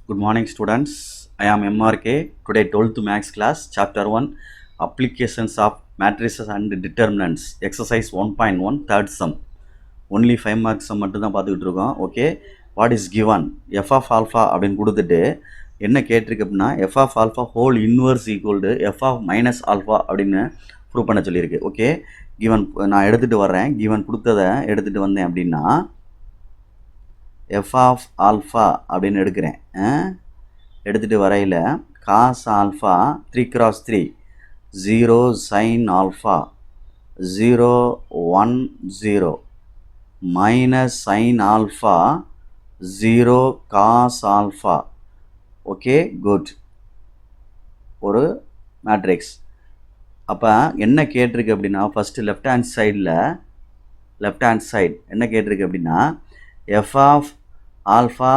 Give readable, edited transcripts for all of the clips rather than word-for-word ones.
Good morning, students. I am MRK. Today, 12th Max class, Chapter 1 Applications of Matrices and Determinants, Exercise 1.1, third sum. Only 5 marks மட்டும் தான் பார்த்துக்கிட்டு இருக்கோம். Okay, what is given f of alpha அப்படின்னு கொடுத்துட்டு என்ன கேட்டிருக்கு அப்படின்னா f of alpha whole inverse equal to f of minus alpha அப்படின்னு ப்ரூவ் பண்ண சொல்லியிருக்கு. ஓகே, கிவன் நான் எடுத்துகிட்டு வர்றேன். கிவன் கொடுத்ததை எடுத்துகிட்டு வந்தேன் அப்படின்னா எஃப் ஆஃப் ஆல்ஃபா அப்படின்னு எடுக்கிறேன். எடுத்துகிட்டு வரையில் cos alpha 3x3 0 sin alpha 0 1 0 minus sine alpha 0 cos alpha. Okay, good. ஒரு மேட்ரிக்ஸ். அப்போ என்ன கேட்டிருக்கு அப்படின்னா ஃபஸ்ட்டு லெஃப்ட் ஹேண்ட் சைடு என்ன கேட்டிருக்கு அப்படின்னா f of alpha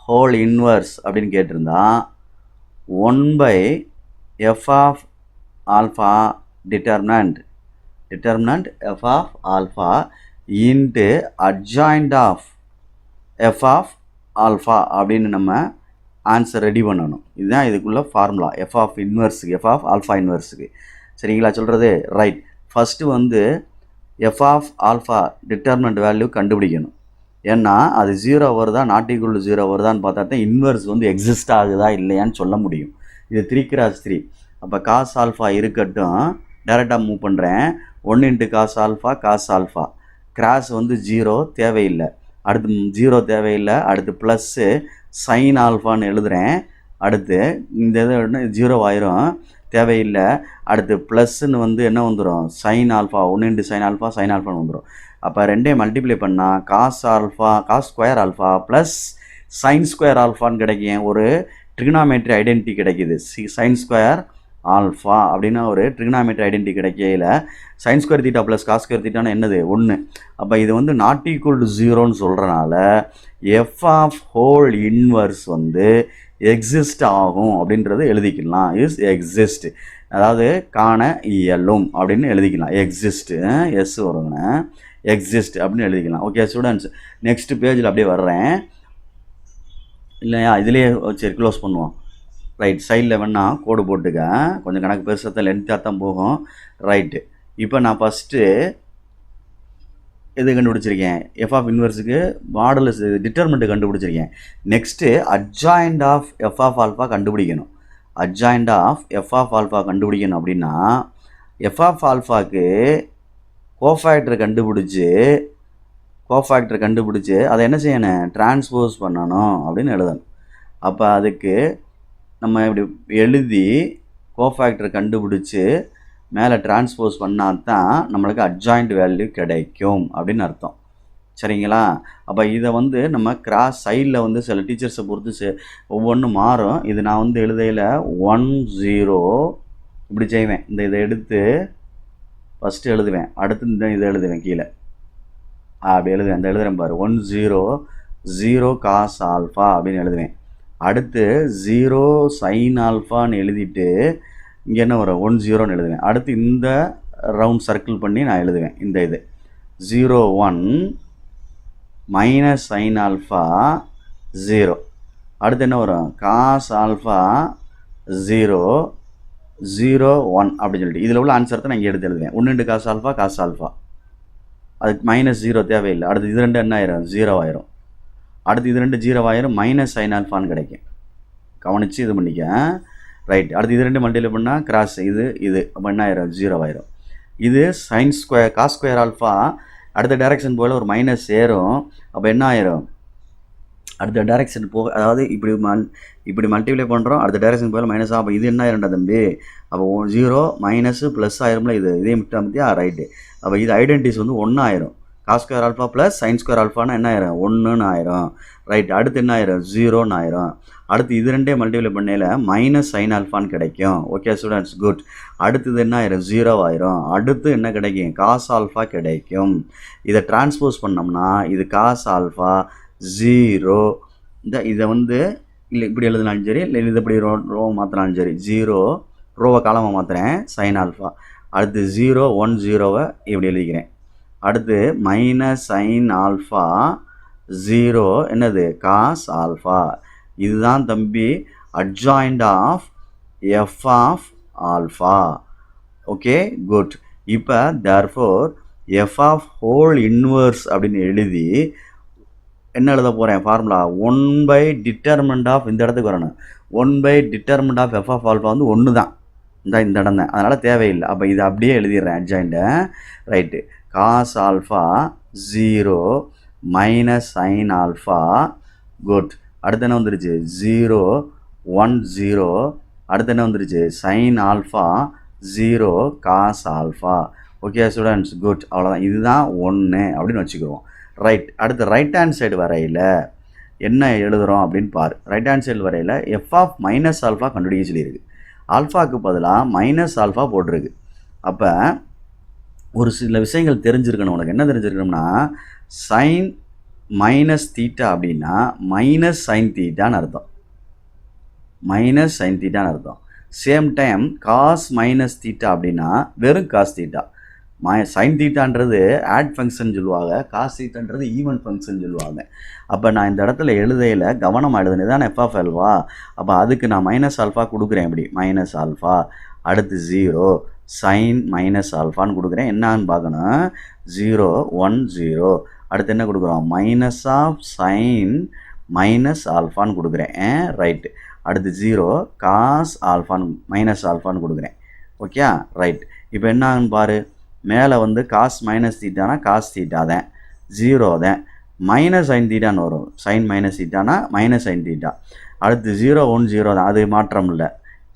whole inverse அப்படின்னு கேட்டிருந்தா 1/f of alpha determinant f of alpha into adjoint of F of alpha அப்படின்னு நம்ம ஆன்சர் ரெடி பண்ணணும். இதுதான் இதுக்குள்ள ஃபார்முலா எஃப் ஆஃப் இன்வர்ஸுக்கு, எஃப் ஆஃப் ஆல்ஃபா இன்வர்ஸுக்கு. சரிங்களா சொல்கிறது? ரைட். ஃபஸ்ட்டு வந்து f of alpha determinant value கண்டுபிடிக்கணும். ஏன்னா அது 0 வருதா நாட் ஈக்குவல் டு 0 வருதான்னு பார்த்தா தான் இன்வர்ஸ் வந்து எக்ஸிஸ்ட் ஆகுதா இல்லையான்னு சொல்ல முடியும். இது 3x3. அப்போ காஸ் ஆல்ஃபா இருக்கட்டும், டேரெக்டாக மூவ் பண்ணுறேன். 1 × காஸ் ஆல்ஃபா கிராஸ் வந்து 0 தேவையில்லை. அடுத்து 0 தேவையில்லை. அடுத்து ப்ளஸ்ஸு சைன் ஆல்ஃபான்னு எழுதுகிறேன். அடுத்து இந்த இது 0 ஆயிரும், தேவையில்லை. அடுத்து ப்ளஸ்ன்னு வந்து என்ன வந்துடும், சைன் ஆல்ஃபா 1 × சைன் ஆல்ஃபான்னு வந்துடும். அப்போ ரெண்டையும் மல்டிப்ளை பண்ணால் cos square alpha plus sine square ஆல்ஃபான்னு கிடைக்கும். ஒரு ட்ரிகனாமெட்ரி ஐடென்டிட்டி கிடைக்கிது. சைன் ஸ்கொயர் ஆல்ஃபா அப்படின்னா ஒரு ட்ரிகனாமெட்ரி ஐடென்டிட்டி கிடைக்கையில் sine square theta plus cos square தீட்டான்னு என்னது 1. அப்போ இது வந்து நாட் ஈக்குவல் டு 0ன்னு சொல்கிறனால எஃப் ஆஃப் ஹோல் இன்வர்ஸ் வந்து எக்ஸிஸ்ட் ஆகும் அப்படின்றது எழுதிக்கலாம். இஸ் எக்ஸிஸ்ட், அதாவது காண இயலும் அப்படின்னு எழுதிக்கலாம். எக்ஸிஸ்ட் எஸ் வருங்க, எக்ஸிஸ்ட் அப்படின்னு எழுதிக்கலாம். ஓகே ஸ்டூடெண்ட்ஸ், நெக்ஸ்ட் பேஜில் அப்படியே வர்றேன் இல்லையா, இதுலேயே சரி க்ளோஸ் பண்ணுவோம். ரைட், சைடில் வேணால் கோடு போட்டுக்க, கொஞ்சம் கணக்கு பெருசாக லென்த்தாக தான் போகும். ரைட்டு, இப்போ நான் ஃபஸ்ட்டு எது கண்டுபிடிச்சிருக்கேன், எஃப் ஆஃப் இன்வர்ஸுக்கு மாடுலஸ் டிட்டர்மினன்ட் கண்டுபிடிச்சிருக்கேன். Next adjoint of F of alpha கண்டுபிடிக்கணும். Adjoint of F of alpha கண்டுபிடிக்கணும் அப்படின்னா எஃப் ஆஃப் ஆல்ஃபாவுக்கு கோஃபேக்டர் கண்டுபிடிச்சி அதை என்ன செய்யணும், டிரான்ஸ்போஸ் பண்ணணும் அப்படின்னு எழுதணும். அப்போ அதுக்கு நம்ம இப்படி எழுதி கோஃபேக்டர் கண்டுபிடிச்சி மேலே டிரான்ஸ்போஸ் பண்ணால் தான் நம்மளுக்கு அட்ஜாயிண்ட் வேல்யூ கிடைக்கும் அப்படின்னு அர்த்தம். சரிங்களா? அப்போ இதை வந்து நம்ம கிராஸ் சைடில் வந்து சில டீச்சர்ஸை பொறுத்து ஒவ்வொன்றும் மாறும். இது நான் வந்து எழுதையில் 1 0 இப்படி செய்வேன். இதை எடுத்து ஃபஸ்ட்டு எழுதுவேன், அடுத்து இதை எழுதுவேன் கீழே அப்படி எழுதுவேன். இந்த எழுதுகிறேன் பாரு, 1 0 0 காஸ் ஆல்ஃபா அப்படின்னு எழுதுவேன். அடுத்து 0 சைன் ஆல்ஃபான்னு எழுதிட்டு இங்கே என்ன வரும், 1 0ன்னு எழுதுவேன். அடுத்து இந்த ரவுண்ட் சர்க்கிள் பண்ணி நான் எழுதுவேன். இது 0 1 மைனஸ் சைன் ஆல்ஃபா 0. அடுத்து என்ன வரும், காஸ் ஆல்ஃபா 0 0 1 அப்படின்னு சொல்லிட்டு இதில் உள்ள ஆன்சர் தான் நான் இங்கே எடுத்து எழுதுவேன். 1 × காஸ் ஆல்ஃபா அதுக்கு மைனஸ் 0 தேவையில்லை. அடுத்து இது 2 என்ன ஆயிரும், 0 ஆயிரும். அடுத்து இது 2 0 ஆயிரும், மைனஸ் சைன் ஆல்ஃபான்னு கிடைக்கும். கவனித்து இது பண்ணிக்க. ரைட், அடுத்து இது 2 மல்டிப்ளை பண்ணால் கிராஸ் இது அப்போ என்ன ஆயிரும், 0 ஆயிரும். இது sine square cos square alpha அடுத்த டைரக்ஷன் போல் ஒரு மைனஸ் ஏறும். அப்போ என்ன ஆயிரும், அடுத்த டைரக்ஷன் அதாவது இப்படி மல்டிப்ளை பண்ணுறோம், அடுத்த டைரக்ஷன் போல் மைனஸ். அப்போ இது என்ன ஆயிரும்டா தம்பி, அப்போ 0 மைனஸு ப்ளஸ் ஆயிரும்ல, இதே மிட்டாமத்தியா. ரைட்டு, அப்போ இது ஐடென்டிஸ் வந்து 1 ஆயிரும். Cos square alpha plus sine square ஆல்ஃபானா என்ன ஆயிரும், 1ன்னு ஆயிரும். ரைட், அடுத்து என்ன ஆயிரும், 0ன்னு ஆயிரும். அடுத்து இது 2 மல்டிப்ளை பண்ணையில் மைனஸ் சைன் ஆல்ஃபான்னு கிடைக்கும். Okay students, good. அடுத்தது என்ன ஆயிரும், 0 ஆயிரும். அடுத்து என்ன கிடைக்கும், காஸ் ஆல்ஃபா கிடைக்கும். இதை டிரான்ஸ்போஸ் பண்ணோம்னா இது காஸ் ஆல்ஃபா 0. இதை வந்து இல்லை இப்படி எழுதினாலும் சரி, இல்லை இது இப்படி ரோ மாற்றினாலும் சரி, 0 ரோவை காலமாக மாற்றுறேன், சைன் ஆல்ஃபா. அடுத்து 0 1 0வை இப்படி எழுதிக்கிறேன். அடுத்து மைனஸ் சைன் ஆல்ஃபா 0 என்னது, காஸ் ஆல்ஃபா. இதுதான் தம்பி adjoint of F of alpha. Okay good. இப்போ therefore F of whole inverse அப்படின்னு எழுதி என்ன எழுத போகிறேன் ஃபார்முலா 1/determinant ஆஃப் இந்த இடத்துக்கு வரணும். 1/determinant of F of alpha வந்து 1 தான், இந்த இடம் தான், அதனால் தேவையில்லை. அப்போ இதை அப்படியே எழுதிடுறேன் அட்ஜாயிண்ட்டை. Right. Cos alpha 0 minus sine alpha. Good. அடுத்து என்ன வந்துருச்சு 0 1 0. அடுத்து என்ன வந்துருச்சு sine alpha 0 cos alpha. Okay students good. அவ்வளோதான், இதுதான் 1 அப்படின்னு வச்சுக்குவோம். ரைட். அடுத்து ரைட் ஹேண்ட் சைடு வரையில் என்ன எழுதுகிறோம் அப்படின்னு பாரு. ரைட் ஹேண்ட் சைடு வரையில் எஃப் ஆஃப் மைனஸ் ஆல்ஃபா கண்டுபிடிக்க சொல்லியிருக்கு. ஆல்ஃபாவுக்கு பதிலாக மைனஸ் ஆல்ஃபா போட்டிருக்கு. அப்போ ஒரு சில விஷயங்கள் தெரிஞ்சிருக்கணும் உனக்கு. என்ன தெரிஞ்சிருக்கணும்னா சைன் மைனஸ் தீட்டா அப்படின்னா மைனஸ் சைன் தீட்டான்னு அர்த்தம். மைனஸ் சைன் தீட்டான்னு அர்த்தம். Same time cos minus theta அப்படின்னா வெறும் காஸ் தீட்டா. சைன் தீட்டான்றது ஆட் ஃபங்க்ஷன் சொல்லுவாங்க, காஸ் தீட்டான்றது ஈவன் ஃபங்க்ஷன் சொல்லுவாங்க. அப்போ நான் இந்த இடத்துல எழுதையில் கவனமாக எழுதுனது தான் எஃப் ஆஃப் ஆல்ஃபா. அப்போ அதுக்கு நான் மைனஸ் ஆல்ஃபா கொடுக்குறேன். எப்படி மைனஸ் ஆல்ஃபா, அடுத்து 0 சைன் மைனஸ் ஆல்ஃபான்னு கொடுக்குறேன். என்னான்னு பார்க்கணும் 0 1 0. அடுத்து என்ன கொடுக்குறோம் மைனஸ் ஆஃப் சைன் மைனஸ் ஆல்ஃபான்னு கொடுக்குறேன். ரைட்டு. அடுத்து 0 காஸ் ஆல்ஃபான்னு மைனஸ் ஆல்ஃபான்னு கொடுக்குறேன். Okay right. இப்போ என்னான்னு பாரு. மேலே வந்து காஸ் மைனஸ் தீட்டானா காஸ் தீட்டா தான், 0 தான். மைனஸ் சைன் தீட்டான்னு வரும். சைன் மைனஸ் தீட்டானா மைனஸ் சைன் தீட்டா. அடுத்து 0 1 0 தான், அது மாற்றம் இல்லை.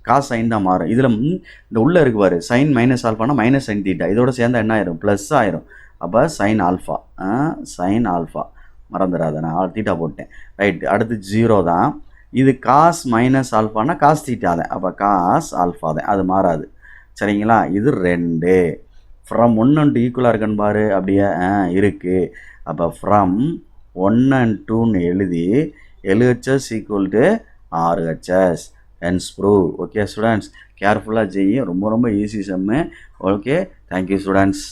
காஸ் சைன் தான் மாறும். இதில் இந்த உள்ளே இருக்கு பாரு சைன் மைனஸ் ஆல்ஃபானா மைனஸ் சைன் தீட்டா, இதோட சேர்ந்தா என்ன ஆயிரும் ப்ளஸ் ஆயிரும். அப்போ சைன் ஆல்ஃபா, சைன் ஆல்ஃபா மறந்துடாத, நான் தீட்டா போட்டேன். ரைட்டு. அடுத்து 0 தான். இது காஸ் மைனஸ் ஆல்ஃபானா காஸ் தீட்டா தான், அப்போ காஸ் ஆல்ஃபா தான், அது மாறாது. சரிங்களா. இது 2 ஃப்ரம் 1 and 2 ஈக்குவலாக இருக்குன்னு பாரு. அப்படியே இருக்குது. அப்போ ஃப்ரம் 1 and 2ன்னு எழுதி LHS equal to RHS hence prove. Okay students கேர்ஃபுல்லாக செய்யும், ரொம்ப ரொம்ப easy sum. Okay thank you students.